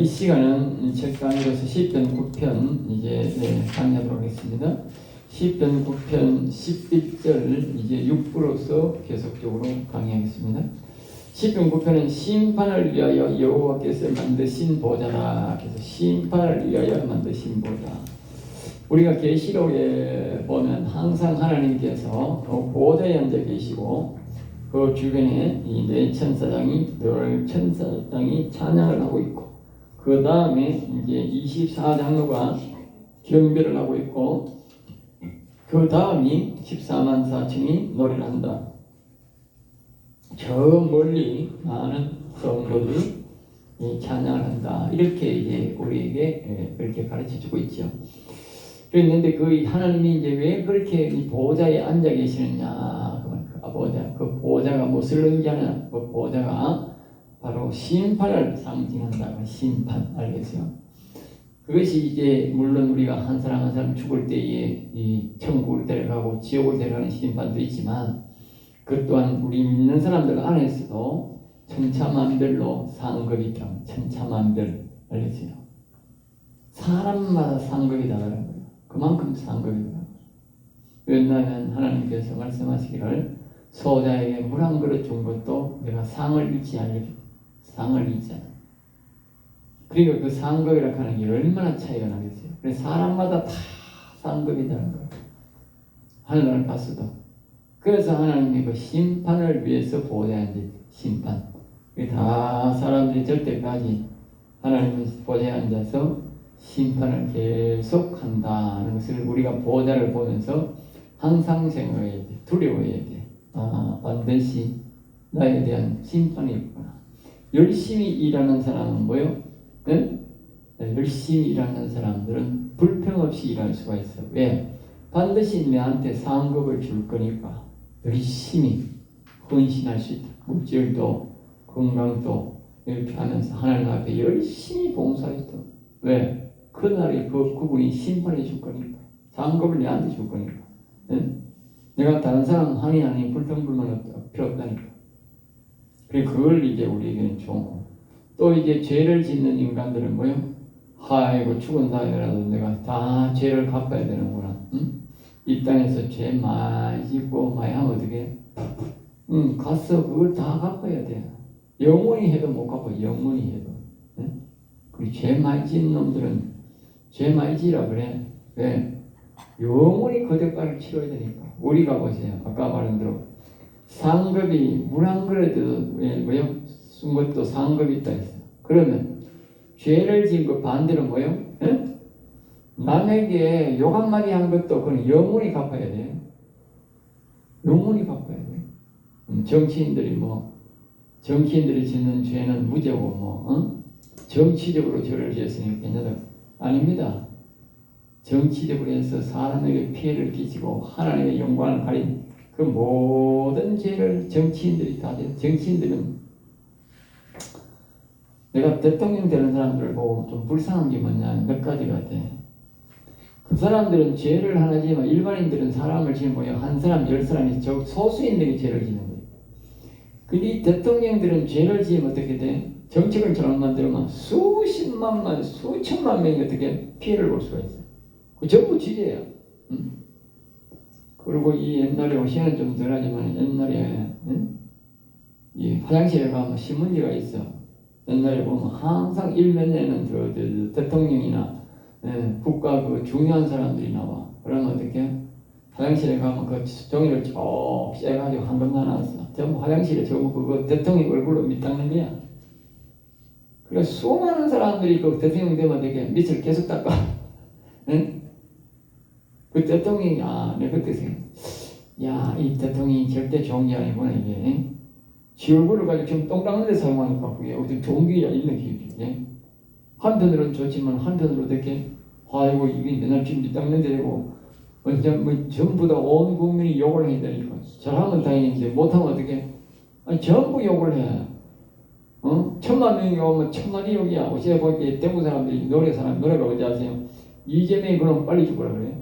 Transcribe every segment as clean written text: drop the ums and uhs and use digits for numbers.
이 시간은 책강의로서 시편 9편 이제 강의하도록 하겠습니다. 시편 9편 11절 이제 6부로서 계속적으로 강의하겠습니다. 시편 9편은 심판을 위하여 여호와께서 만드신 보좌라. 그래서 심판을 위하여 만드신 보좌. 우리가 계시록에 보면 항상 하나님께서 보좌에 앉아 계시고 그 주변에 이 네 천사장이 늘 천사장이 찬양을 하고 있고 그 다음에 이제 24장로가 경배를 하고 있고 그 다음이 14만 4천이 노래를 한다. 저 멀리 많은 성도들이 찬양을 한다. 이렇게 이제 우리에게 그렇게 가르쳐주고 있죠. 그랬는데 그 하나님이 이제 왜 그렇게 보좌에 앉아 계시느냐? 그 보좌가 무엇을 의미하냐? 그 보좌가 바로 심판을 상징한다. 심판 알겠어요? 그것이 이제 물론 우리가 한 사람 한 사람 죽을 때에 이 천국을 데려가고 지옥을 데려가는 심판도 있지만 그 또한 우리 믿는 사람들 안에서도 천차만별로 상급이 있다. 천차만별 알겠어요? 사람마다 상급이 다르는 거예요. 그만큼 상급이 다르는 거예요. 왜냐하면 하나님께서 말씀하시기를 소자에게 물 한 그릇 준 것도 내가 상을 잊지 않으리. 상을 잊잖아. 그러니까 그 상급이라고 하는 게 얼마나 차이가 나겠어요. 그래서 사람마다 다 상급이 다른 거예요. 하늘나라를 봤어도. 그래서 하나님이 그 심판을 위해서 보좌에 앉아 심판. 다 사람들이 절 때까지 하나님은 보좌에 앉아서 심판을 계속한다는 것을 우리가 보좌를 보면서 항상 생각해야 돼. 두려워해야 돼. 반드시 나에 대한 심판이 있구나. 열심히 일하는 사람은 뭐요? 네? 열심히 일하는 사람들은 불평 없이 일할 수가 있어. 왜? 반드시 내한테 상급을 줄 거니까 열심히 헌신할 수 있다. 물질도 건강도 이렇게 하면서 하나님 앞에 열심히 봉사했다. 왜? 그날에 그분이 심판해 줄 거니까. 상급을 내한테 줄 거니까. 네? 내가 다른 사람 항의 아닌 불평불만 필요 없다니까. 그리고 그걸 이제 우리에게는 좋고 또 이제 죄를 짓는 인간들은 뭐요? 아이고 죽은 다음에라도 내가 다 죄를 갚아야 되는구나. 응? 이 땅에서 죄 많이 짓고 많이 하면 어떻게? 가서 그걸 다 갚아야 돼. 영원히 해도 못 갚아. 영원히 해도. 응? 그리고 죄 많이 짓는 놈들은 죄 많이 지라 그래. 왜? 영원히 그 대가를 치러야 되니까. 우리가 보세요. 아까 말한 대로 상급이 물 한 그릇도 뭐요? 쓴 것도 상급이 있다 했어. 그러면 죄를 지은 거 반대로 뭐요? 에? 남에게 욕 한마디 한 것도 그건 영원히 갚아야 돼. 영원히 갚아야 돼. 정치인들이 짓는 죄는 무죄고 정치적으로 죄를 지었으니까 괜찮다. 아닙니다. 정치적으로 해서 사람에게 피해를 끼치고 하나님의 영광을 가린 그 모든 죄를 정치인들이 다 져요. 정치인들은 내가 대통령 되는 사람들을 보고 좀 불쌍한 게 뭐냐 몇 가지가 돼. 그 사람들은 죄를 하나 지면 일반인들은 사람을 지면 한 사람, 10사람이 소수인들이 죄를 지는 거예요. 근데 대통령들은 죄를 지으면 어떻게 돼? 정책을 잘못 만들면 수십만만, 수천만 명이 어떻게 피해를 볼 수가 있어요. 그 전부 지죄야. 그리고 이 옛날에 오시는 좀 덜하지만 옛날에 이 화장실에 가면 신문지가 있어. 옛날에 보면 항상 일면에는 대통령이나 국가 그 중요한 사람들이 나와. 그러면 어떻게? 화장실에 가면 그 종이를 쭉 째가지고 한 번만 놨어. 전부 화장실에 전부 그거 대통령 얼굴로 밑닦는 거야. 그래 수많은 사람들이 그 대통령 되면 되게 밑을 계속 닦아. 응? 그 대통령이 내가 그때 생각, 이 대통령이 절대 좋은 게 아니구나 이게. 지 얼굴을 가지고 지금 똥 닦는 데 사용하니까 그게 어디 좋은 게 있는 기분이지. 한편으로는 좋지만 한편으로 어떻게 아이고 이게 맨날 지금 닦는 데 되고 전부 다 온 국민이 욕을 해야 되니까 잘하면 다행인데 못하면 어떻게? 전부 욕을 해. 1000만 명이 오면 1000마디 욕이야. 어제 보기에 대구 사람들이 노래가 어디 아세요? 이재명이 그럼 빨리 죽으라 그래.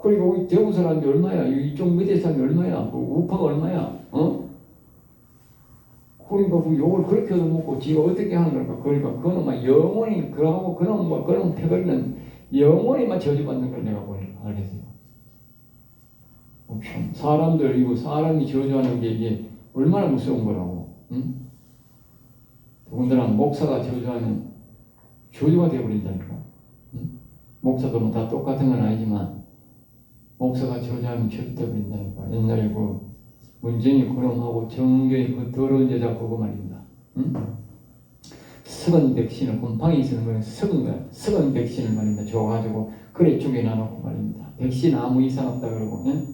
그리고 우리 대구 사람이 얼마야? 이쪽 밑에 사람이 얼마야? 우파가 얼마야? 그러니까 그 욕을 그렇게 얻어먹고 지가 어떻게 하는 걸까? 그러니까 그거는 막 영원히 그러고 그런 패거리는 영원히만 저주받는 걸 내가 보니까 알겠어요. 참 사람들 이거 사람이 저주하는 게 이게 얼마나 무서운 거라고. 응? 더군다나 목사가 저주하면 저주가 되어버린다니까. 응? 목사들은 다 똑같은 건 아니지만 목사가 저주하면 저주 되어버린다니까. 옛날에 그 문정이 그놈하고 정경이 그 더러운 여자 그거 말입니다. 응? 썩은 백신을 곰팡이 쓰는 거는 썩은 거야. 썩은 백신을 말입니다. 줘가지고 그래 쪼개놔놓고 말입니다. 백신 아무 이상 없다 그러고. 응?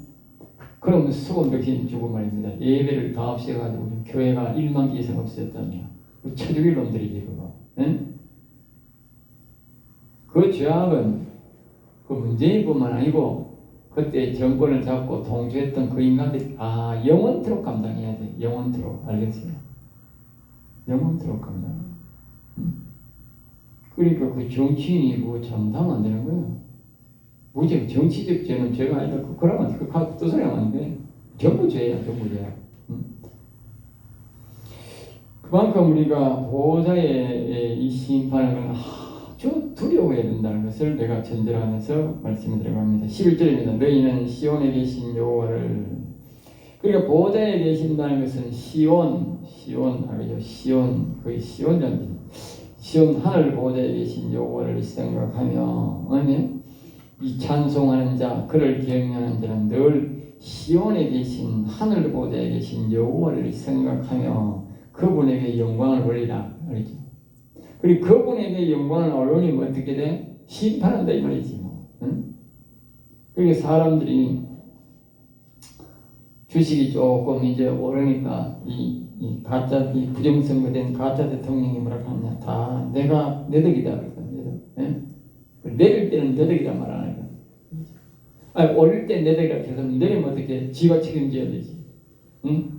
그러면 썩은 백신 주고 말입니다. 예배를 다 없애가지고 교회가 1만 개 이상 없었다며. 그 쳐죽일 놈들이지 그거. 응? 그 죄악은 그 문재인뿐만 아니고 그때 정권을 잡고 통치했던 그 인간들이 영원토록 감당해야 돼. 영원토록. 알겠어요? 영원토록 감당. 응? 그러니까 그 정치인이 뭐 장담 안 되는 거예요. 무죄 정치적 죄는 죄가 아니다. 그러면 그 뜻을 하면 안 돼. 전부 죄야, 전부 죄야. 응? 그만큼 우리가 보호자의 이 심판을 아주 두려워해야 된다는 것을 내가 전제하면서 말씀을 드려갑니다. 11절입니다. 너희는 시온에 계신 여호와를. 그러니까 보호자에 계신다는 것은 시온 알죠? 시온 거의 시온전지. 시온 하늘 보호자에 계신 여호와를 생각하며 아멘. 이 찬송하는 자, 그를 경외하는 자는 늘 시온에 계신 하늘 보호자에 계신 여호와를 생각하며 그분에게 영광을 올리라. 알겠죠? 그리고 그분에게 영광을 올리면 어떻게 돼? 심판한다 이 말이지 뭐. 응? 그러니까 사람들이 주식이 조금 이제 오르니까 이 가짜 이 부정선거된 가짜 대통령이 뭐라 하냐 다 내가 내 덕이다 그러거든. 응? 내릴 때는 내 덕이다 말 안 하니까. 아니 올릴 때 내 덕이라 해서 내리면 어떻게 지가 책임져야 되지. 응?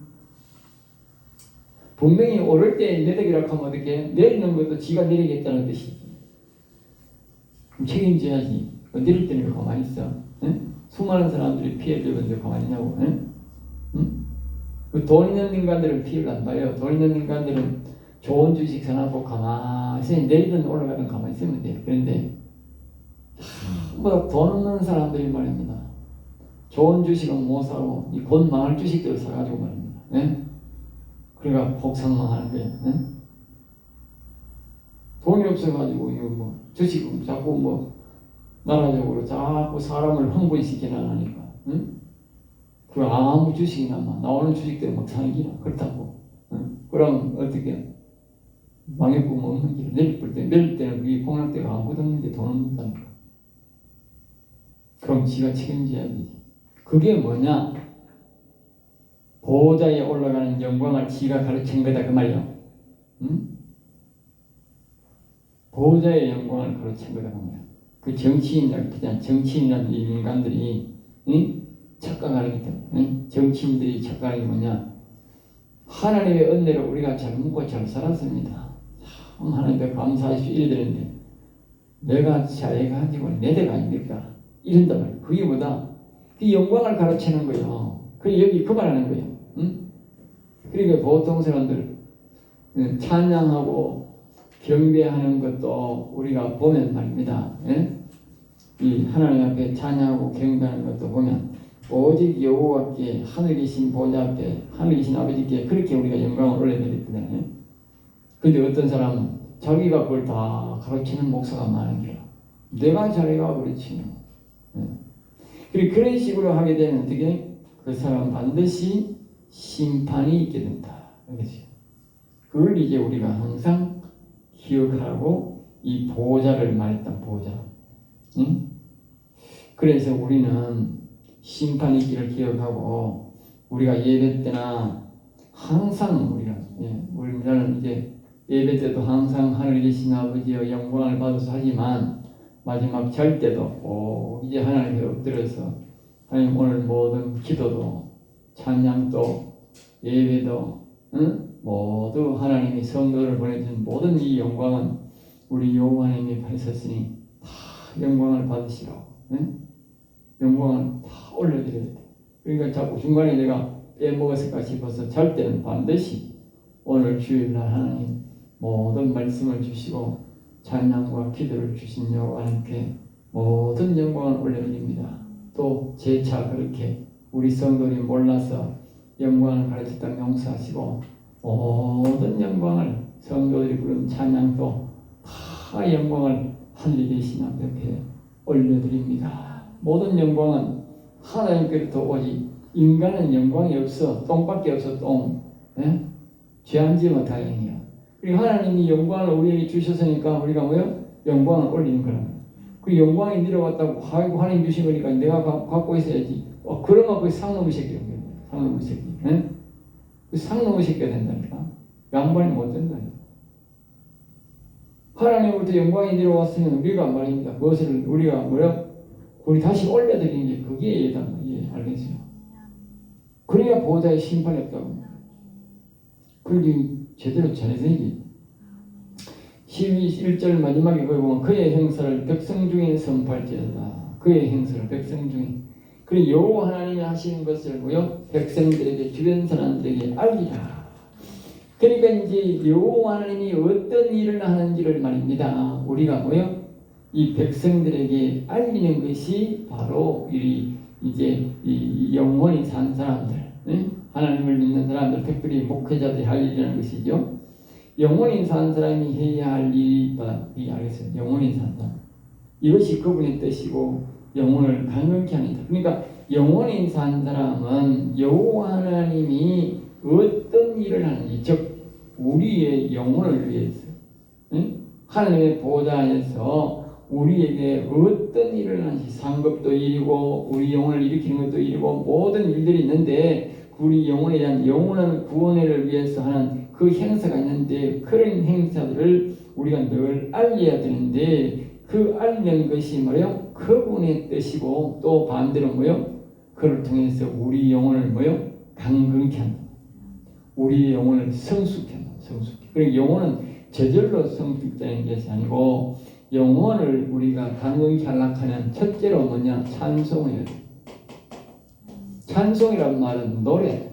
분명히 오를 때 내 덕이라고 하면 어떻게 내리는 것도 지가 내리겠다는 뜻이지. 그럼 책임져야지. 내릴 때는 왜 가만히 있어? 응? 수많은 사람들이 피해를 입었는데 가만히 있냐고. 응? 응? 돈 있는 인간들은 피해를 안 봐요. 돈 있는 인간들은 좋은 주식 사놓고 가만히 내리든 올라가든 가만히 있으면 돼요. 그런데 돈 없는 사람들이 말입니다. 좋은 주식은 못 사고 이 곧 망할 주식들을 사가지고 말입니다. 네? 그러니까 복상만 하는 거예요. 네? 돈이 없어가지고 이거 뭐 주식은 자꾸 뭐 나라적으로 자꾸 사람을 흥분시켜 나가니까. 응? 그 아무 주식이나 나오는 주식들 막 사는 기라 그렇다고. 응? 그럼 어떻게 망해보면 없는 길 내릴 때는 그게 폭락대가 아무것도 없는데 돈 없다니까. 그럼 지가 책임져야 되지. 그게 뭐냐? 보호자에 올라가는 영광을 지가 가르친 거다 그 말이야. 응? 보호자의 영광을 가르친 거다 그 말이야. 그 정치인이라는 인간들이 응? 착각하기 때문에 응? 정치인들이 착각하는 게 뭐냐? 하나님의 은혜를 우리가 잘 묻고 잘 살았습니다. 하나님께 감사하시오 이래 되는데 내가 잘해가지고 내 대가 아닙니까? 이런단 말이야. 그게 뭐다? 그 영광을 가르치는 거예요. 그 여기 그 말하는 거예요. 응? 그러니까 보통 사람들 찬양하고 경배하는 것도 우리가 보면 말입니다. 예? 이 하나님 앞에 찬양하고 경배하는 것도 보면 오직 여호와께 하늘 계신 보좌 앞에 하늘 계신 아버지께 그렇게 우리가 영광을 올려드렸거든요. 근데 어떤 사람은 자기가 그걸 다 가르치는 목사가 많은 거야. 내가 잘해가 그렇지. 예. 그리고 그런 식으로 하게 되면 어떻게 그 사람은 반드시 심판이 있게 된다. 그렇지. 그걸 이제 우리가 항상 기억하고 이 보호자를 말했던 보호자. 응? 그래서 우리는 심판이 있기를 기억하고 우리가 예배 때나 항상 우리는 이제 예배 때도 항상 하늘에 계신 아버지여 영광을 받아서 하지만 마지막 절 때도 이제 하나님께 엎드려서 하나님 오늘 모든 기도도 찬양도 예배도 응? 모두 하나님이 성도를 보내준 모든 이 영광은 우리 여호와 하나님이 받으셨으니 다 영광을 받으시라고. 응? 영광을 다 올려드려야 돼. 그러니까 자꾸 중간에 내가 빼먹었을까 싶어서 잘 때는 반드시 오늘 주일날 하나님 모든 말씀을 주시고 찬양과 기도를 주신 여호와님께 모든 영광을 올려드립니다. 또 재차 그렇게 우리 성도들이 몰라서 영광을 가르쳤다면 용서하시고 모든 영광을 성도들이 부른 찬양도 다 영광을 하늘에 계신 앞에 올려드립니다. 모든 영광은 하나님께로부터 오지 인간은 영광이 없어. 똥밖에 없어. 똥. 예? 죄안 지으면 다행이야. 그리고 하나님이 영광을 우리에게 주셨으니까 우리가 뭐요? 영광을 올리는 거랍니다. 그 영광이 내려왔다고 아이고 하나님 주신 거니까 내가 갖고 있어야지. 그러면 그 상놈의 새끼야. 상놈의 새끼. 예? 그 상놈의 새끼가 된다니까. 양반이 못 된다니까. 하나님으로부터 영광이 내려왔으면 우리가 말입니다. 그것을 우리가 뭐요? 우리 다시 올려드리는 게 그게 예단. 예, 알겠어요. 그래야 보호자의 심판이 없다고. 그러기 제대로 잘해야지. 12절 마지막에 거기 보면 그의 행사를 백성 중에 선포할지어다. 그의 행사를 백성 중에. 그리고 여호와 하나님이 하시는 것을 뭐요? 백성들에게 주변 사람들에게 알리라. 그러니까 이제 여호와 하나님이 어떤 일을 하는지를 말입니다. 우리가 뭐요? 이 백성들에게 알리는 것이 바로 이제 이 영원히 산 사람들, 응? 하나님을 믿는 사람들, 특별히 목회자들이 할 일이라는 것이죠. 영원히 산 사람이 해야 할 일이 알겠어요. 영원히 산 사람. 이것이 그분의 뜻이고 영혼을 강건케 하는. 그러니까 영원히 산 사람은 여호와 하나님이 어떤 일을 하는지, 즉 우리의 영혼을 위해서, 응? 하나님의 보좌에서 우리에게 어떤 일을 하는지, 상급도 일이고 우리 영혼을 일으키는 것도 일이고 모든 일들이 있는데 우리 영혼에 대한 영원한 구원을 위해서 하는 그 행사가 있는데 그런 행사들을 우리가 늘 알려야 되는데 그 알리는 것이 뭐예요? 그분의 뜻이고 또 반대로 뭐예요? 그를 통해서 우리 영혼을 뭐예요? 강건케 한다. 우리의 영혼을 성숙케 한다. 성숙해. 그리고 영혼은 저절로 성숙되는 것이 아니고 영혼을 우리가 강건케 하려고 하는 첫째로 뭐냐? 찬송을 해야 돼. 찬송이란 말은 노래.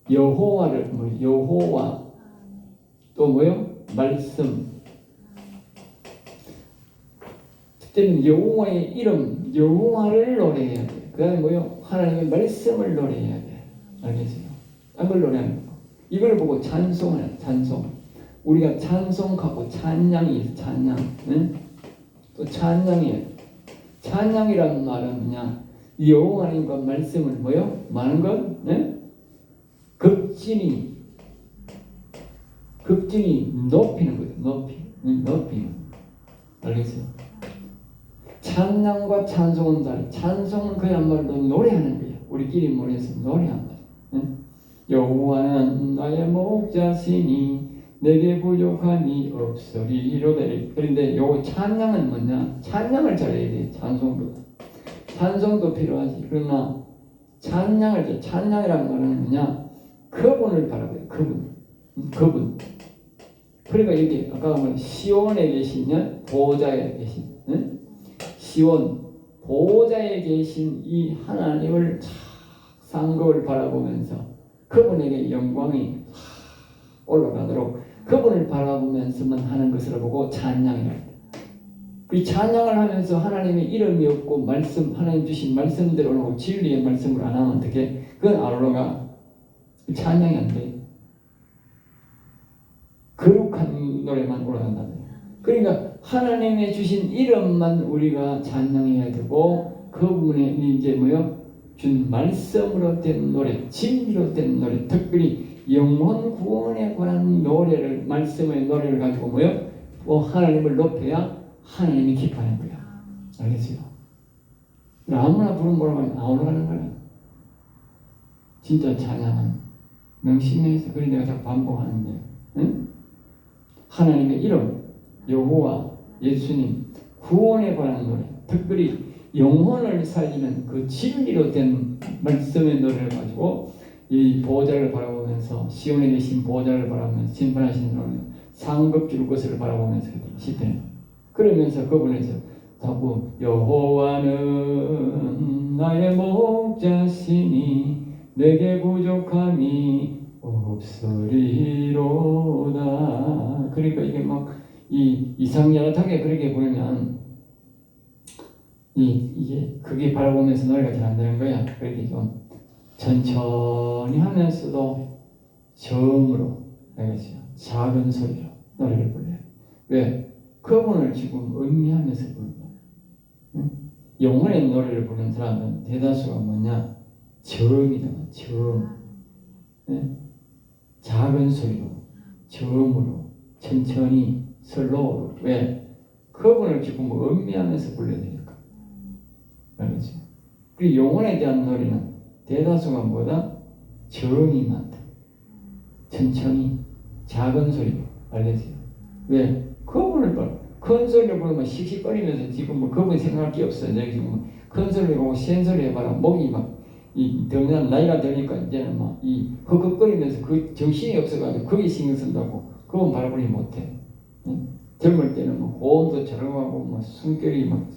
여호와를 여호와 또 뭐요? 말씀. 그때는 여호와의 이름, 여호와를 노래해야 돼. 그다음에 뭐요? 하나님의 말씀을 노래해야 돼. 알겠어요? 딴걸 노래하는 거. 이걸 보고 찬송을 해. 찬송. 우리가 찬송하고 찬양이 있어. 찬양. 응? 또 찬양이에요. 찬양이란 말은 그냥 여호와 하나님과 말씀을 뭐요? 많은 것? 응? 극진히 높이는 거죠. 높이는. 알겠어요? 찬양과 찬송은 다르. 찬송은 그야말로 노래하는 거예요. 우리끼리 모여서 노래하는 거예요. 응? 여호와는 나의 목자시니 내게 부족함이 없으리로되. 그런데 요 찬양은 뭐냐? 찬양을 잘해야 돼. 찬송도 필요하지. 그러나 찬양이라는 말은 뭐냐? 그분을 바라봐요. 그분. 그러니까 여기 아까 보면 시온에 계시냐? 보호자에 계신. 응? 시온 보호자에 계신 이 하나님을 상급을 바라보면서 그분에게 영광이 올라가도록 그분을 바라보면서만 하는 것을 보고 찬양이라. 그 찬양을 하면서 하나님의 이름이 없고 말씀, 하나님 주신 말씀대로 진리의 말씀을 안 하면 어떻게? 그건 안 올라가. 찬양이 안 돼. 거룩한 노래만 올라간다는 거예요. 그러니까 하나님의 주신 이름만 우리가 찬양해야 되고 그분의 이제 뭐요? 준 말씀으로 된 노래, 진리로 된 노래, 특별히 영혼 구원에 관한 노래를, 말씀의 노래를 가지고 뭐요? 하나님을 높여야 하나님이 기뻐하는 거야. 알겠어요? 아무나 부르면 안 올라가는 거야. 진짜 찬양은 명심해서 그래 내가 자꾸 반복하는데, 응? 하나님의 이름, 여호와, 예수님, 구원에 관한 노래, 특별히 영혼을 살리는 그 진리로 된 말씀의 노래를 가지고 이 보호자를 바라보면서 시온에 계신 보호자를 바라보면서 심판하시는 노래, 상급 줄 것을 바라보면서 시편. 그러면서 그분에서 자꾸 여호와는 나의 목자시니 내게 부족함이 없으리로다. 그러니까 이게 막 이상야릇하게 그렇게 보면 이게 그게 바라보면서 노래가 잘 안 되는 거야. 그렇게 좀 천천히 하면서도 저음으로, 알겠어요? 작은 소리로 노래를 불러요. 왜? 그분을 지금 음미하면서 부르는 거야. 응? 영혼의 노래를 부르는 사람은 대다수가 뭐냐? 저음이다. 저음. 응? 작은 소리로, 저음으로, 천천히, 슬로우로. 왜? 그분을 지금 음미하면서 불러야 되니까. 알겠죠? 그 영혼에 대한 노래는 대다수가 뭐다? 저음이 많다. 천천히, 작은 소리로. 알겠어요? 왜? 그분을 큰 소리로 부르면 씩씩거리면서 지금 뭐 그분 생각할 게 없어요. 내가 지금 큰 소리로 하고 센 소리 해봐라. 목이 막 더구나 나이가 드니까 이제는 막 헉헉거리면서 그 정신이 없어가지고 거기 신경 쓴다고 그건 바라보지 못해. 응? 젊을 때는 뭐 고음도 저렴하고 뭐 숨결이 막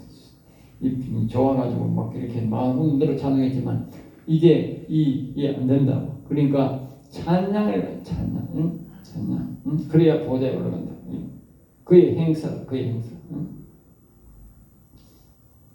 좋아가지고 막 이렇게 마음대로 찬양했지만 이게 이게 안 된다고. 그러니까 찬양, 응? 찬양, 응? 그래야 보좌에 올라간다. 응? 그의 행사, 그의 행사. 응?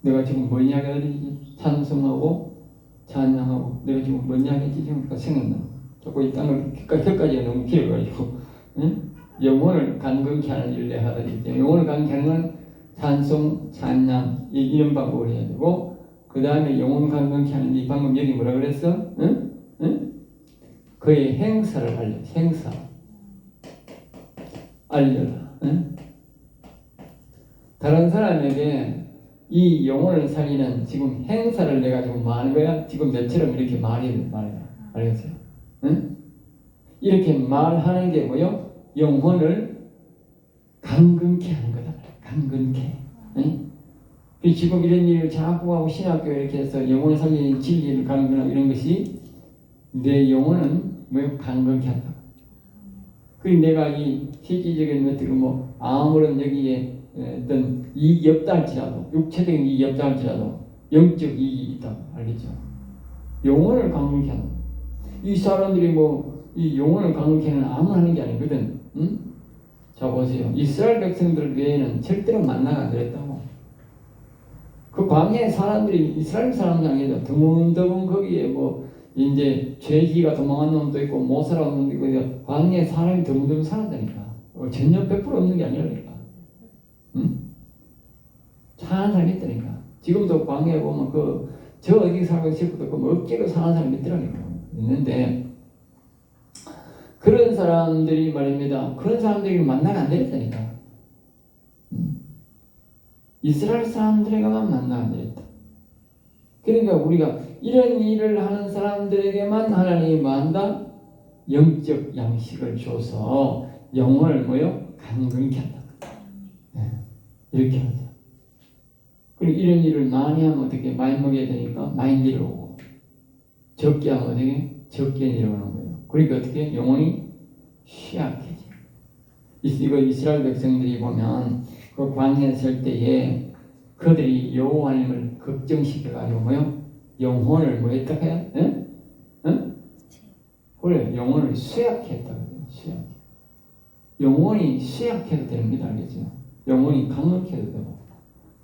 내가 지금 뭔 이야기 하지? 찬송하고 찬양하고 내가 지금 뭔 이야기 했지? 지금 생각나. 자꾸 이 땅을 혀까지가 너무 길어가지고 응? 영혼을 간근케 하는 일을 내가 하다 보니 영혼을 간근케 하는 건 찬송, 찬양 이런 방법을 해야 되고 그 다음에 영혼 간근케 하는 이 방법 여기 뭐라 그랬어? 응? 응? 그의 행사를 알려. 행사 알려라. 응? 다른 사람에게 이 영혼을 살리는 지금 행사를 내가 지금 뭐 하는 거야? 지금 너처럼 이렇게 말해라. 알겠어요? 응? 이렇게 말하는 게 뭐요? 영혼을 강건케 하는 거다. 강건케. 응? 지금 이런 일을 자꾸 하고 신학교 이렇게 해서 영혼을 살리는 진리를 강건하고 이런 것이 내 영혼은 뭐요? 강건케 한다. 그리고 내가 이 실질적인 것들을 뭐 아무런 여기에 어떤 이익이 없다 할지라도 육체적인 이익이 없다 할지라도 영적 이익이 있다. 알겠죠? 영혼을 강건케 하는 이 사람들이 뭐 이 영혼을 강건케 하는 아무나 하는 게 아니거든. 응? 자 보세요. 이스라엘 백성들 외에는 절대로 만나가 안 되었다고. 그 광야의 사람들이 이스라엘 사람들 아니라 드문드문 거기에 뭐 이제 죄지가 도망한 놈도 있고 못 살아온 놈도 있고 광야에 사람이 드문드문 살았다니까. 전혀 100% 없는 게 아니라니까. 응? 사는 사람이 있다니까. 지금도 광야에 보면 저 어디 살고 싶어도 그 억지로 사는 사람이 있더라니까. 있는데 그런 사람들이 말입니다. 그런 사람들이 만나면 안 되겠다니까. 이스라엘 사람들에게만 만나면 안 되겠다. 그러니까 우리가 이런 일을 하는 사람들에게만 하나님이 뭐 한다? 영적 양식을 줘서 영혼을 뭐요? 강건케 한다. 네. 이렇게 한다. 그리고 이런 일을 많이 하면 어떻게 많이 먹여야 되니까 많이 내려오고 적게 하면 어떻게 적게 내려오는 거예요. 그러니까 어떻게 영혼이 취약해져. 이거 이스라엘 백성들이 보면 그 광야에 설 때에 그들이 여호와 하나님을 걱정시켜가지고 뭐요? 영혼을 뭐 했다 해요? 응? 응? 그래 영혼을 쇠약했다거든요. 쇠약. 영혼이 쇠약해도 됩니다. 알겠죠? 영혼이 강력해도 되고.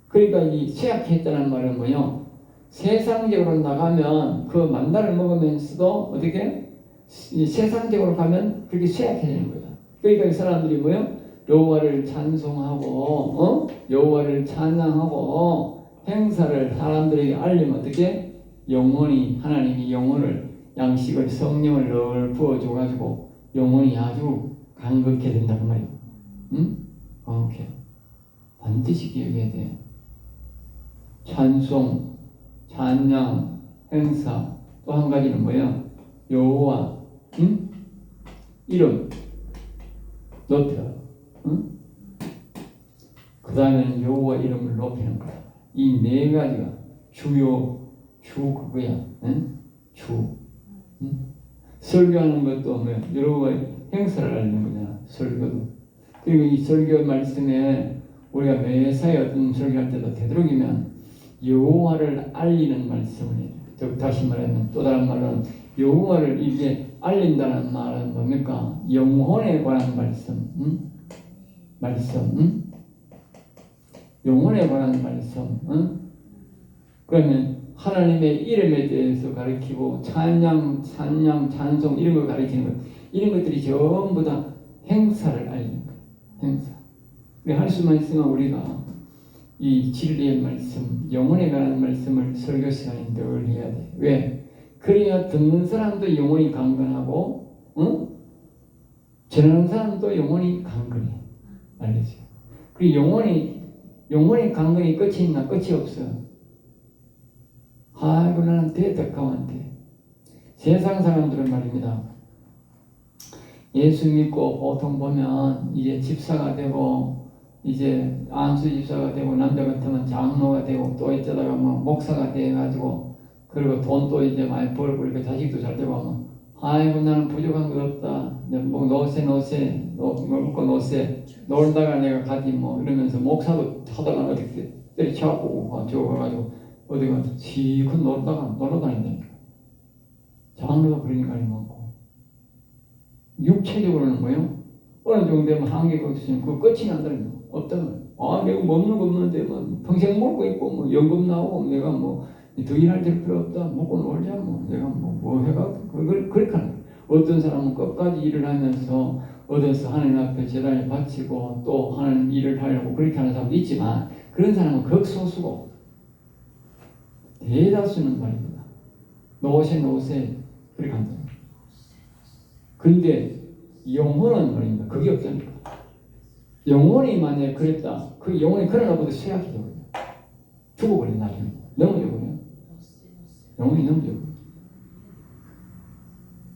그러니까 이 쇠약했다는 말은 뭐요? 세상적으로 나가면 그 만나를 먹으면서도 어떻게 세상적으로 가면 그렇게 쇠약해지는 거예요. 그러니까 이 사람들이 뭐요? 여호와를 찬송하고 여호와를 찬양하고 행사를 사람들에게 알리면 어떻게 영혼이 하나님이 영혼을 양식을 성령을 늘 부어줘가지고 영혼이 아주 강건케 된다는 말이에요. 응? 강건케. 반드시 기억해야 돼. 찬송, 찬양, 행사 또 한 가지는 뭐야? 여호와 응? 이름 높여. 응? 그 다음에는 여호와 이름을 높이는 거야. 이 네 가지가 주 그거야. 응? 주. 응? 설교하는 것도 뭐야? 여호와의 행사를 알리는 거잖아. 설교도. 그리고 이 설교 말씀에 우리가 매사에 어떤 설교할 때도 되도록이면 여호와를 알리는 말씀을 해요. 다시 말하면 또 다른 말은 여호와를 이게 알린다는 말은 뭡니까? 영혼에 관한 말씀, 말씀, 영혼에 관한 말씀. 그러면 하나님의 이름에 대해서 가르치고 찬양, 찬송 이런 걸 가르치는 것, 이런 것들이 전부 다 행사를 알리는 거예요. 행사. 우리 할 수만 있으면 우리가 이 진리의 말씀, 영혼에 관한 말씀을 설교 시간에 늘 해야 돼. 왜? 그래야 듣는 사람도 영혼이 강건하고, 전하는 사람도 영혼이 강건해. 알겠죠? 그 영혼의 강건이 끝이 있나? 끝이 없어. 아이고, 나는 대덕함한테. 세상 사람들은 말입니다. 예수 믿고 보통 보면 이제 집사가 되고, 이제 안수 집사가 되고, 남자 같으면 장로가 되고, 또 이쩌다가 뭐 목사가 돼가지고, 그리고 돈도 이제 많이 벌고, 이렇게 자식도 잘 되고 하면, 아이고, 나는 부족한 것 없다. 뭐 먹고 노세. 놀다가 내가 가지 뭐, 이러면서 목사도 하다가 어떻게 때려쳐갖고, 저거 가가지고, 어디가 시컷 놀다가 놀아다닌다니까. 장로가 그런 인간이 많고. 육체적으로는 뭐요? 어느 정도 되면 한계가 있으면 그 끝이 난다는 거. 없다면. 내가 먹는 거 없는데, 뭐, 평생 먹고 있고, 뭐, 연금 나오고, 내가 뭐, 더 일할 필요 없다. 먹고 놀자. 뭐, 내가 뭐 해가, 그렇게 하는 거야. 어떤 사람은 끝까지 일을 하면서 얻어서 하나님 앞에 제단에 바치고 또 하는 일을 하려고 그렇게 하는 사람도 있지만, 그런 사람은 극소수고, 대다수는 말입니다. 노세, 그렇게 한다. 근데, 영혼은 말입니다. 그게 없다니까. 영혼이 만약에 그랬다. 그 영혼이 그러나보다 쇠약해져버려. 죽어버린 나중에. 넘어져버려. 영혼이 넘어져버려.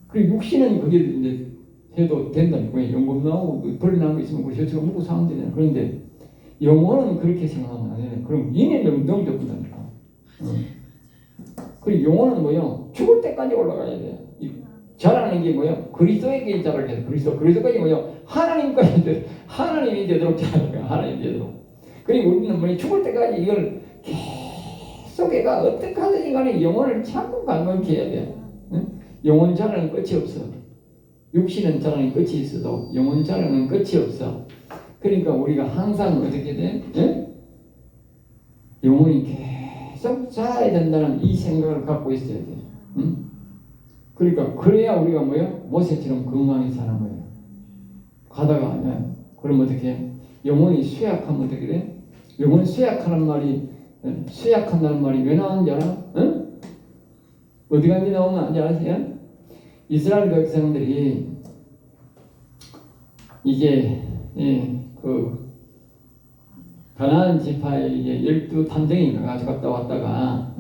그리고 육신은 그게 이제 해도 된다니까. 연금 나오고, 벌 나온 거 있으면 그 저처럼 먹고 사면 되잖아. 그런데, 영혼은 그렇게 생각하면 안 되네. 그럼 인연은 넘어져버린다니까. 그리고 영혼은 뭐요? 죽을 때까지 올라가야 돼. 자라는 게 뭐요? 그리스도에게 자라게 돼. 그리스도까지 뭐요? 하나님이 되도록 자라는 거야. 하나님이 되도록. 그리고 우리는 뭐 죽을 때까지 이걸 계속 애가 어떻게 하든지 간에 영혼을 자꾸 강건케 해야 돼. 영혼 자라는 끝이 없어. 육신은 자라는 끝이 있어도 영혼 자라는 끝이 없어. 그러니까 우리가 항상 어떻게 돼? 영혼이 계속 자라야 된다는 이 생각을 갖고 있어야 돼. 그러니까 그래야 우리가 뭐예요? 모세처럼 건강히 사는 거예요. 가다가 그럼 어떻게? 영혼이 쇠약하면 어떻게 돼? 영혼이 쇠약하는 말이 쇠약한다는 말이 왜 나오는지 알아? 어디 간지 나오는지 아세요? 이스라엘 백성들이 이제 그 가나안 지파에 이제 12탐정인가 가져갔다 왔다가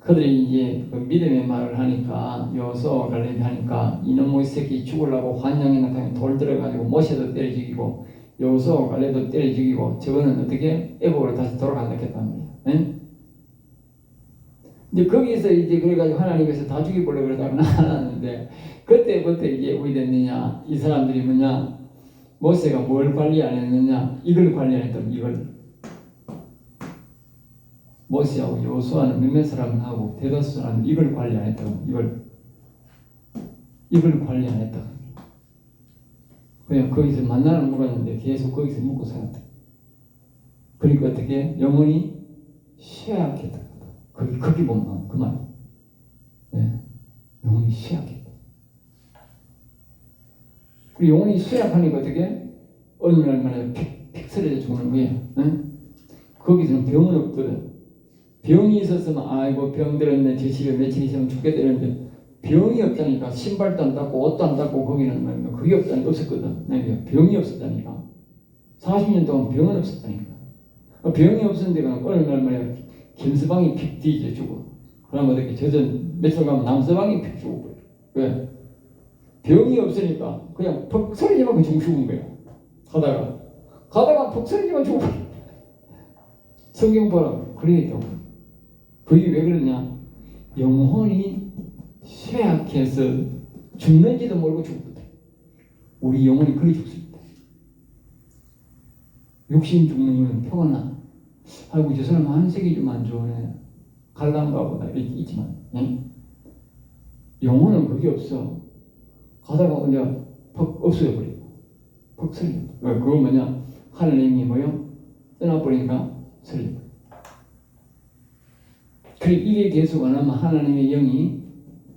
그들이 이제 그 믿음의 말을 하니까 여호수아와 갈렙이 하니까 이놈의 새끼 죽으려고 환장에 나타나서 돌 들어가지고 모세도 때려 죽이고 여호수아와 갈렙도 때려 죽이고 저거는 어떻게 애국으로 다시 돌아간다 했단 말이야. 이제 거기서 이제 그래가지고 하나님께서 다 죽이보려고 그러다가 나왔는데 그때부터 이제 어디 됐느냐 이 사람들이 뭐냐 모세가 뭘 관리 안 했느냐 이걸 관리 안 했다면 이걸 모세하고 여호수아는 몇몇 사람은 하고 대다수 사람은 이걸 관리 안 했다고 이걸 관리 안 했다고 그냥 거기서 만나는 먹었는데 계속 거기서 먹고 살았다. 그러니까 어떻게 영혼이 쇠약했다. 거기 보면 그 말. 영혼이 쇠약했다. 그리고 영혼이 쇠약하니까 어떻게 어느 날 만에 픽 쓰러져 죽는 거야. 거기서는 병은 없거든. 병이 있었으면 아이고 병 들었네 저 집에 며칠 있으면 죽게 되는데 병이 없다니까. 신발도 안 닦고 옷도 안 닦고 거기는 말이야. 그게 없었거든. 병이 없었다니까. 40년 동안 병은 없었다니까. 병이 없었는데 어느 날 말이야 김서방이 픽 뒤져 죽어. 그러면 어떻게 저전 며칠 가면 남서방이 픽 죽어버려. 왜? 병이 없으니까 그냥 퍽 소리지만 죽은 거야. 가다가 퍽 소리지만 죽어버려. 성경 보라 그래 있다고. 그게 왜 그러냐? 영혼이 쇠약해서 죽는지도 모르고 죽거든. 우리 영혼이 그래 죽습니다. 육신 죽는 건 평안하. 아이고 저 사람 한색이 좀 안 좋네. 갈란가 보다 이렇게 있지만 영혼은 그게 없어. 가다가 그냥 퍽 없어져 버리고 퍽 설려. 그거 뭐냐? 하나님이 뭐요? 떠나버리니까 설려. 그리고 이게 계속 안 하면 하나님의 영이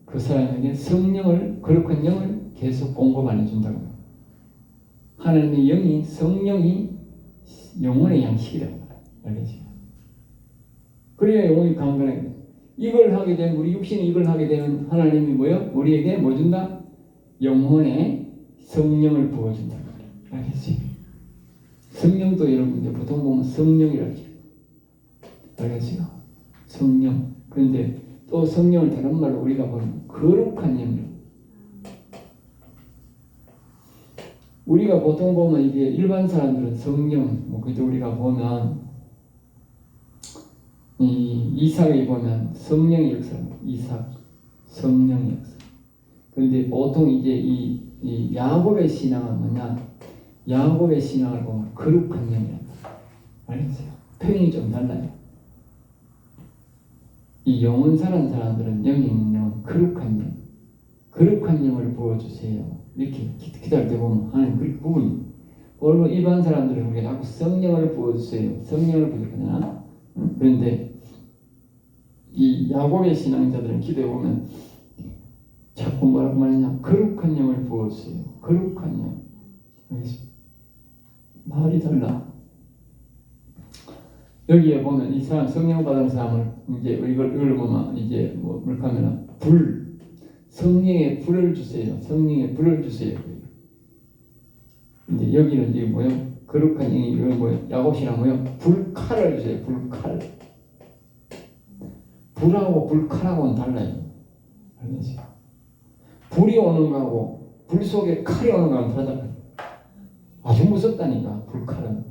그 사람에게 성령을, 거룩한 영을 계속 공급 안 해준다고. 하나님의 영이, 성령이 영혼의 양식이라고. 알겠죠? 그래야 영혼이 강건해. 이걸 하게 되면, 우리 육신이 이걸 하게 되면 하나님이 뭐요? 우리에게 뭐 준다? 영혼의 성령을 부어준다. 알겠지? 성령도 여러분들 보통 보면 성령이라고 해요. 알겠어요? 성령. 그런데 또 성령을 다른 말로 우리가 보면 거룩한 영이요. 우리가 보통 보면 이게 일반 사람들은 성령, 그래도 우리가 보면 이삭에 보면 성령의 역사, 이삭, 성령의 역사. 그런데 보통 이제 이 야곱의 신앙은 뭐냐? 야곱의 신앙을 보면 거룩한 영이란다. 알겠어요? 표현이 좀 달라요. 이 영혼 사는 사람들은 영이 있는 영은 거룩한 영, 거룩한 영을 부어주세요. 이렇게 기도할 때 보면 하나님 그렇게 구분이. 오히려 일반 사람들은 우리가 자꾸 성령을 부어주세요. 성령을 부어주잖아. 그런데 이 야곱의 신앙자들은 기도해 보면 자꾸 뭐라고 말하냐? 거룩한 영을 부어주세요. 거룩한 영. 알겠습니다. 말이 달라. 여기에 보면 이 사람 성령 받은 사람을 이제 이걸 보면 이제 뭐랄까 하면 불, 성령의 불을 주세요. 성령의 불을 주세요. 근데 여기는 이게 뭐요? 거룩한 영이 이거 뭐요? 야곱이랑 뭐요? 불칼을 주세요. 불칼. 불하고 불칼하고는 달라요. 알겠죠? 불이 오는 거하고 불 속에 칼이 오는 거하고는 다르다. 아주 무섭다니까 불칼은.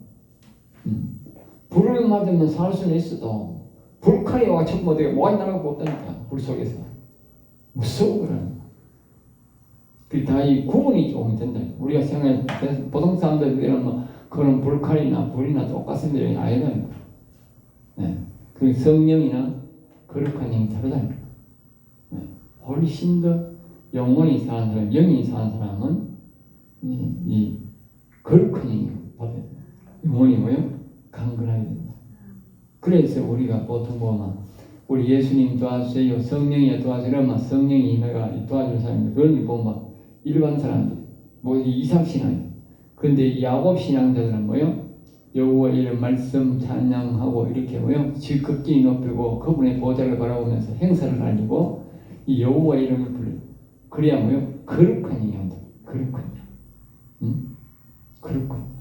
불을 맞으면 살 수는 있어도 불칼이 와가지고 뭐가 나가고 없다니까. 불 속에서 무서워 그러는 거야. 그 다 이 구분이 좀 된다. 우리가 생각해 보통 사람들은 뭐 그런 불칼이나 불이나 똑같은데 아니라니까. 네. 그 성령이나 거룩한 영이 다르다니까. 네. 훨씬 더 영혼이 사는 사람, 영이 사는 사람은 이 거룩한 영이 받아야 돼. 영혼이 뭐요? 강건하게 된다. 그래서 우리가 보통 보면 우리 예수님 도와주세요, 성령이 도와주세요, 이러면 성령이 내가 도와줄 사람인데 그런 거 보면 일반 사람들, 뭐 이삭 신앙. 근데 야곱 신앙자들은 뭐요? 여호와 이름 말씀 찬양하고 이렇게 뭐요? 지극히 높이고 그분의 보좌를 바라보면서 행사를 알리고 이 여호와 이름을 불러. 그래야 뭐요? 거룩한 영이 온다. 거룩한 영. 거룩한.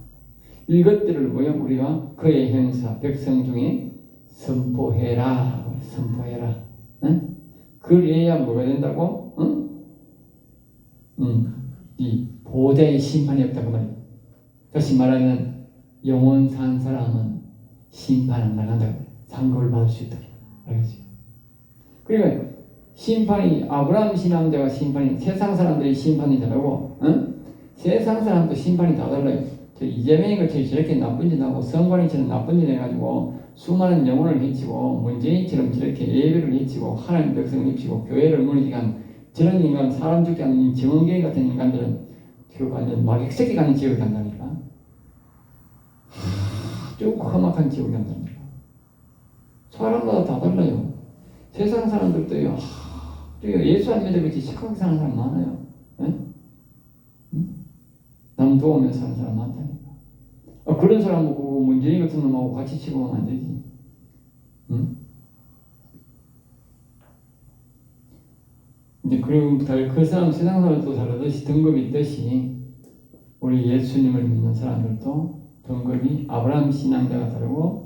이것들을 뭐요? 우리가 그의 행사 백성 중에 선포해라. 선포해라. 응? 그래야 뭐가 된다고? 응? 이 보좌의 심판이 없다고 말이야. 다시 말하면 영원 산 사람은 심판 안 나간다고. 상급을 받을 수 있다. 알겠지? 그러니까 심판이 아브라함 신앙자가 심판이 세상 사람들이 심판이 다르고, 응? 세상 사람도 심판이 다 달라요. 이재명이 같이 저렇게 나쁜 짓 하고 성관이처럼 나쁜 짓 해가지고 수많은 영혼을 해치고 문재인처럼 저렇게 예배를 해치고 하나님 백성을 해치고 교회를 무너지게 한 저런 인간, 사람 죽게 하는 정원교회 같은 인간들은 그 완전 마객새끼 가는 지옥을 간다니까. 쭉 험악한 지옥을 간다니까. 사람마다 다 달라요. 세상 사람들도요. 예수 안 믿어봤지 착하게 사는 사람 많아요. 네? 남 도우면서 사는 사람 많다니까. 그런 사람 보고 문재인 같은 놈하고 같이 치고 하면 안 되지. 응? 근데 그 사람 세상 사람도 다르듯이 등급이 있듯이 우리 예수님을 믿는 사람들도 등급이 아브라함 신앙자가 다르고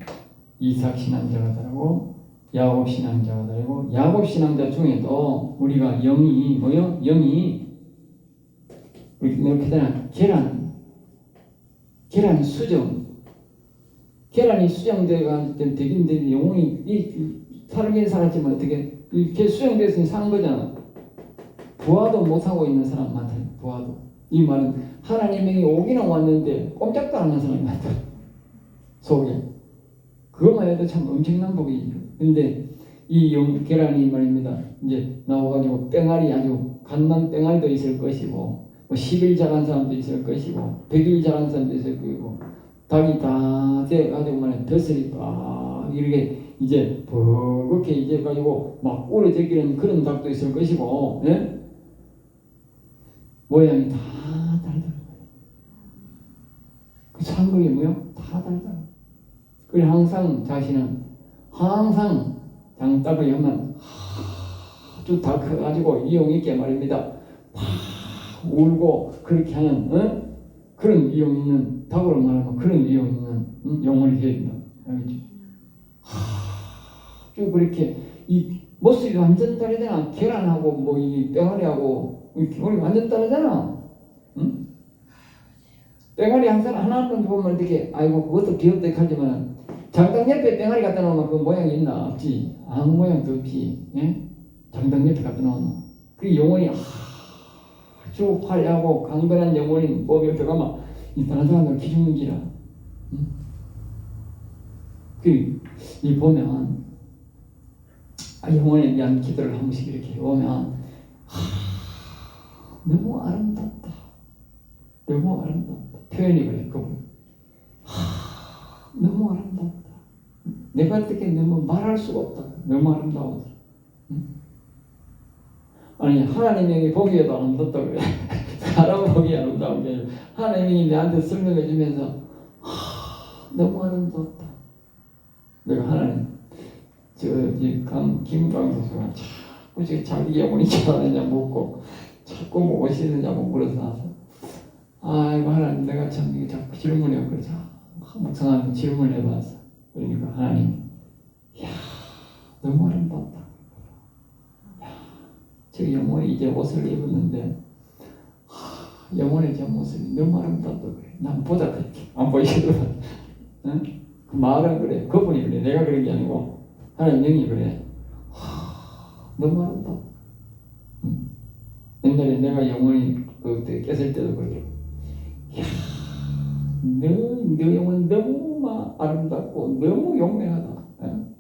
이삭 신앙자가 다르고 야곱 신앙자가 다르고 야곱 신앙자 중에도 우리가 영이 뭐요? 영이 우리 내가 계란이 수정. 계란이 수정되가 되긴 되는데 영혼이 살긴 살았지만 어떻게 이렇게 수정됐으니 사는 거잖아. 부화도 못하고 있는 사람 많다. 부화도. 이 말은 하나님이 오기는 왔는데 꼼짝도 안 하는 사람이 많다. 속에. 그것만 해도 참 엄청난 복이죠. 근데 이 계란이 말입니다. 이제 나와가지고 뺑알이 아주 갓난 뺑알도 있을 것이고 뭐 10일 자란 사람도 있을 것이고 100일 자란 사람도 있을 거고 닭이 다 돼가지고 말이야 벼슬이 딱 이렇게 이제 버겋게 이제 가지고 막 오래되기는 그런 닭도 있을 것이고 예? 모양이 다 다르다. 그 상극이 뭐요? 다 다르다. 그래 항상 자신은 항상 장닭을 하면 아주 다 커가지고 이용 있게 말입니다. 울고 그렇게 하는 그런 이용 있는 닭으로 말하면 그런 이용 있는 영혼이 되어야 된다. 알겠죠? 쭉 그렇게 이 모습이 완전 다르잖아. 계란하고 뭐 이 뺑아리하고 우리 완전 다르잖아. 응? 뺑아리 항상 하나만 보면 되게 아이고 그것도 귀엽다 하지만 장당 옆에 뺑아리 갖다 놓으면 그 모양이 있나? 없지. 아무 모양도 없지. 예? 장당 옆에 갖다 놓으면 그 영혼이 아주 화려하고 강건한 영혼인 뭐 옆에 가면 이 다른 사람들 기죽는지라. 응? 이 보면 영혼에 대한 기도를 한 번씩 이렇게 오면 너무 아름답다. 너무 아름답다. 표현이 그래. 너무 아름답다. 내가 어떻게 너무 말할 수가 없다. 너무 아름다워서. 응? 아니 하나님이 보기에도 아름답다 그래. 사람 보기에 아름다운 게 아니라 하나님이 내한테 설명해 주면서 너무 아름답다. 내가 하나님 김광수가 자꾸 자기 영혼이 잘하느냐 묻고 자꾸 뭐 오시느냐고 물어서 아이고 하나님 내가 참 이게 자꾸 질문해요. 그래서 묵상하면 질문을 해봤어. 그러니까 하나님 이야 너무 아름답다. 야, 저 영혼이 이제 옷을 입었는데 영혼의 저 모습이 너무 아름답다 그래. 난 보다 그렇게 안 보이시더라고. 응? 그 말은 그래. 그분이 그래. 내가 그런 게 아니고 하나님 영이 그래. 너무 아름답다. 응? 옛날에 내가 영혼이 그때 깼을 때도 그래. 이야, 너 영혼 너무 아름답고 너무 용맹하다. 응?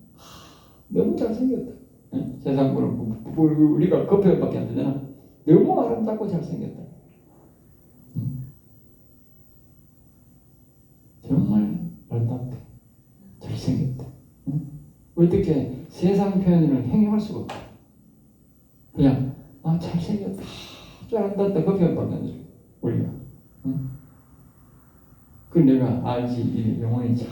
너무 잘생겼다. 응? 세상으로 우리가 그 표현밖에 안 되잖아. 너무 아름답고 잘생겼다. 응? 정말 아름답다. 잘생겼다. 응? 어떻게 세상 표현을 행용할 수가 없다. 그냥 잘생겼다. 아주 아름답다. 그 표현밖에 안 돼. 우리가. 응? 그 내가 알지 이 영혼이 참.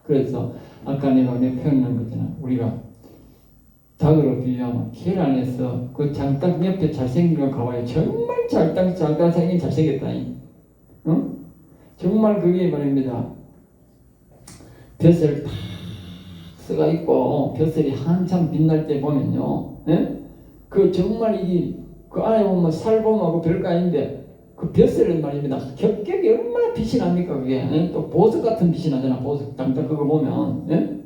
그래서 아까 내가 표현한 거잖아. 우리가 닭으로 비유하면 계란에서 그 장닭 옆에 잘생긴 거 가봐요. 정말 장닭 생긴 잘생겼다니. 응? 정말 그게 말입니다. 벼슬 탁 쓰가 있고 벼슬이 한참 빛날 때 보면요. 예? 그 정말 그 안에 보면 살봄하고 별거 아닌데 그 벼슬은 말입니다. 겹겹이 얼마나 빛이 납니까 그게. 예? 또 보석 같은 빛이 나잖아. 보석 장닭 그거 보면. 예?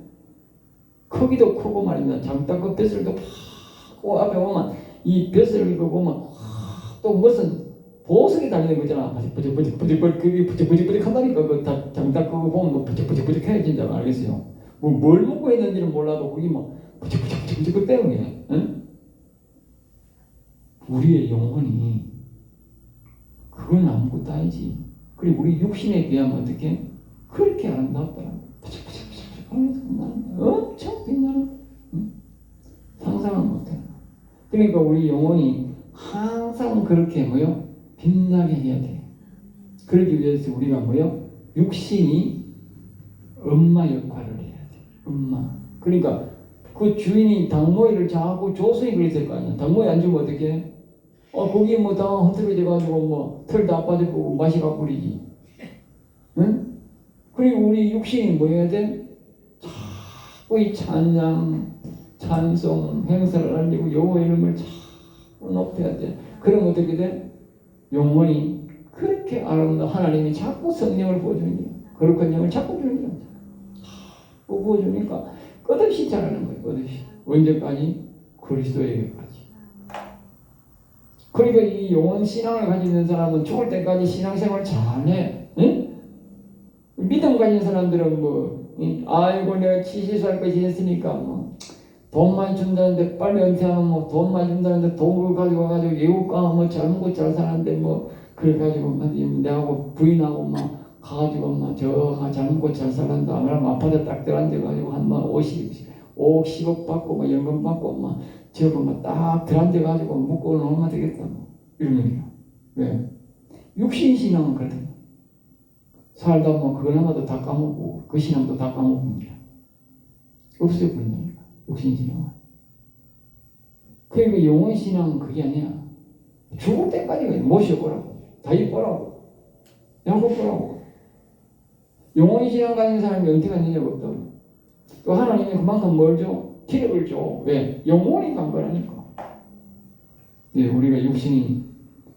크기도 크고 말입니다. 장닭 그 벼슬도 그 앞에 보면 이 벼슬 그거 보면 또 무슨 보석이 달리는 거잖아. 부직부직 그게 부직부직 한다니까. 그 장닭 그거 보면 뭐 부직부직 해진다고 알겠어요. 뭘 먹고 있는지는 몰라도 거기 뭐 부직부직 그 때문에. 응? 우리의 영혼이 그건 아무것도 아니지. 그리고 우리 육신에 비하면 어떻게 그렇게 아름답더라. 부직부직 하면서 엄청 빛나는. 응? 상상을 못해. 그러니까 우리 영혼이 항상 그렇게 뭐요? 빛나게 해야 돼. 그러기 위해서 우리가 뭐요? 육신이 엄마 역할을 해야 돼. 엄마. 그러니까 그 주인이 닭모이를 자꾸 조수히 그랬을 거 아니야. 닭모이 안 주면 어떻게? 거기 뭐 다 흐트러져가지고 뭐 털 다 빠지고 맛이 가버리지. 응? 그리고 우리 육신이 뭐 해야 돼? 자꾸 이 찬양, 찬송, 행사를 알리고 여호와 이름을 자꾸 높여야 돼. 그럼 어떻게 돼? 영혼이 그렇게 아름다운 하나님이 자꾸 성령을 부어주는 거야. 거룩한 영을 자꾸 주는 거야. 자꾸 부어주니까 끝없이 자라는 거야. 끝없이. 언제까지? 그리스도에게까지. 그러니까 이 영혼 신앙을 가지고 있는 사람은 죽을 때까지 신앙생활 잘해. 응? 믿음 가진 사람들은 아이고 내가 70살까지 했으니까 돈 많이 준다는데 빨리 은퇴하면 돈 많이 준다는데 돈을 가지고 외국 가면 잘 먹고 잘 사는데 그래가지고 막 내하고 부인하고 막 가가지고 막 저가 젊고 잘 살란다. 그러면 아파트 딱 들어앉아가지고 한막 50억 받고 막 연금 받고 막 저거 막딱 들어앉아가지고 묶고 놓으면 되겠다. 뭐 이런 얘기야. 왜? 육신신앙은 그렇다. 살다 보면 그거나마도 다 까먹고 그 신앙도 다 까먹습니다. 없애버린다니까 육신신앙은. 그러니까 영혼신앙은 그게 아니야. 죽을 때까지 모셔보라고, 다입보라고, 양복보라고. 영혼신앙 가진 사람이 은퇴가 있는 적 없다고. 또 하나님이 그만큼 뭘 줘? 기력을 줘. 왜? 영혼이 간 거라니까. 네, 우리가 육신이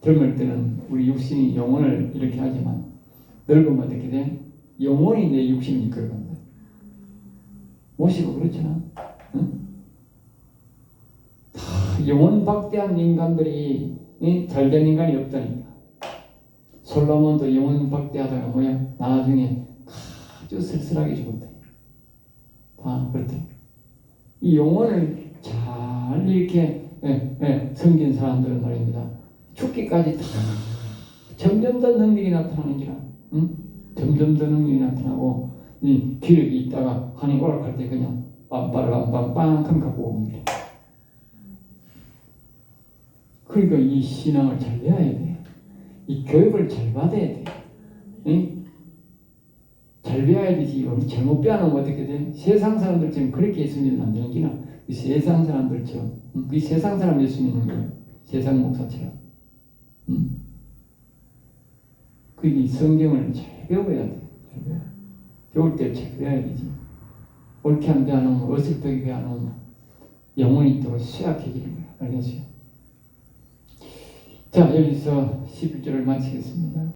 젊을 때는 우리 육신이 영혼을 이렇게 하지만 늙으면 어떻게 돼? 영혼이 내 육신을 이끌어간다. 모시고 그렇잖아. 응? 영혼 박대한 인간들이 잘된 인간이 없다니까. 솔로몬도 영혼 박대하다가 뭐야? 나중에 아주 쓸쓸하게 죽었다. 다 그렇다. 이 영혼을 잘 이렇게 섬긴 사람들은 말입니다. 죽기까지 다 점점 더 능력이 나타나는지라. 응? 점점 더 능력이 나타나고 이 기력이 있다가 한이 오락할 때 그냥 빰빠르빰빰빰 하면 갖고 옵니다. 그러니까 이 신앙을 잘 배워야 돼. 이 교육을 잘 받아야 돼. 응? 잘 배워야 되지. 우리 잘못 배워놓으면 어떻게 돼? 세상 사람들처럼 그렇게 예수 믿으면 안 되는 기나. 이 세상 사람들처럼. 그 세상 사람 예수 믿는 거예요. 세상 목사처럼. 그 성경을 잘 배워야 돼. 잘 배워. 배울 때 잘 배워야 되지. 옳게 안 배워놓으면, 어설프게 배워놓으면 영혼이 또 쇠약해지는 거야. 알겠어요? 자, 여기서 11절을 마치겠습니다.